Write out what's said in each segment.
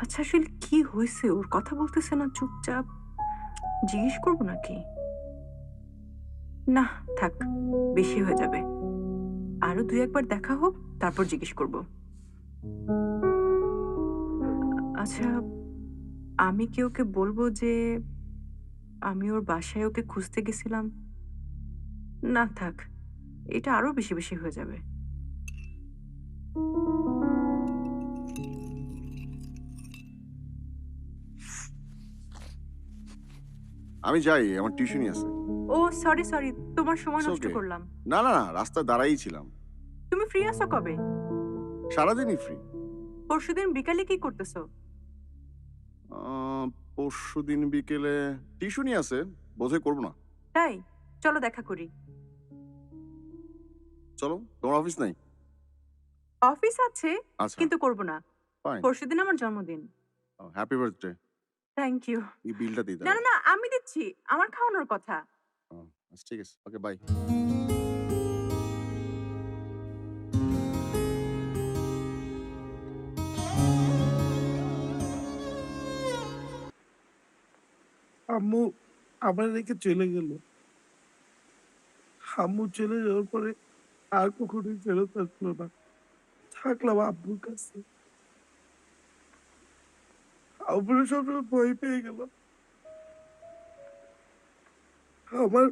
আচ্ছা আসলে কি হয়েছে? ওর কথা বলতেছে না চুপচাপ। জিজ্ঞেস করব নাকি? নাহ, থাক। বেশি হয়ে যাবে। আরো ২-১ বার দেখা হোক, তারপর জিজ্ঞেস করব। আচ্ছা, আমি কি ওকে বলব যে আমি ওর বাসায় ওকে খুঁজতে গেছিলাম? না থাক। এটা আরো বেশি হয়ে যাবে। আমি যাই, আমার টিউশনি আছে। ও সরি। তোমার সময় ইটস নষ্ট ওকে। করলাম। না, রাস্তায় দাঁড়াই ছিলাম। তুমি ফ্রি আছো কবে? সারাদিনই ফ্রি। পরশুদিন বিকালে কি করতেছো? আ পরশুদিন বিকেলে টিউশনি আছে, বোধহয় করব না। তাই? চলো দেখা করি। চলো, তোমার অফিস নাই? অফিস আছে, আচ্ছা, কিন্তু করব না। ফাইন। পরশুদিন আমার জন্মদিন। Happy birthday. Thank you. এই বিলটা দিয়ে না, দাও। না, না, আমি দিচ্ছি। আমার খাওয়ানোর কথা। ও আচ্ছা ঠিক আছে। Okay bye. আম্মু আমার রেখে চলে গেল। আম্মু চলে যাওয়ার পরে আর কখনোই ফেরত আসলো না। থাকলাম আব্বুর কাছে। আব্বু সবসময় ভয় পেয়ে গেল। আমার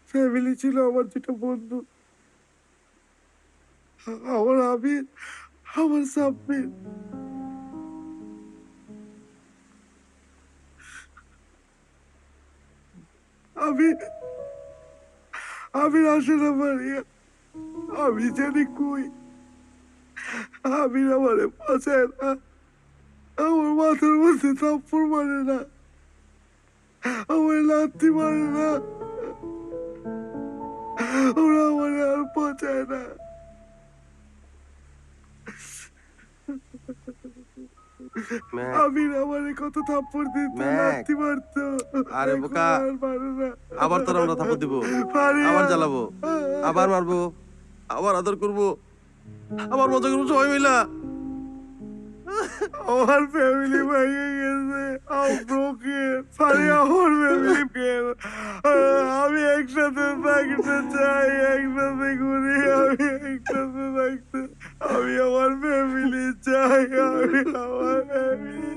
ফ্যামিলি ছিল, আমার দুটো বন্ধু, আমার আবির, আমার সাব্বির। আমি আবির আসে না পারি। আমি জানি কই। আবির আমারে বাঁচায় না। আমার মাথার মধ্যে থাপ্পড় মারে না, আমার লাথি মারে না, ওরা আমারে আর বাঁচায় না। ম্যাক, আবির আমারে কত থাপ্পড় দিত, ম্যাক, লাথি মারতো, আরে এখন বোকা, আর পারে না। আবার তোর আমরা থাপড় দিব, আবার পারিয়া জ্বালাবো, আবার মারবো, আবার আদর করবো, আবার মজা করবো সবাই মিলা। আমার ফ্যামিলি ভেঙে গেছে। পারিয়া আমার ফ্যামিলি কেন? আমি একসাথে থাকতে চাই, একসাথে ঘুরি, আমি একসাথে থাকতে, আমি আমার ফ্যামিলি চাই, আমি আমার ফ্যামিলি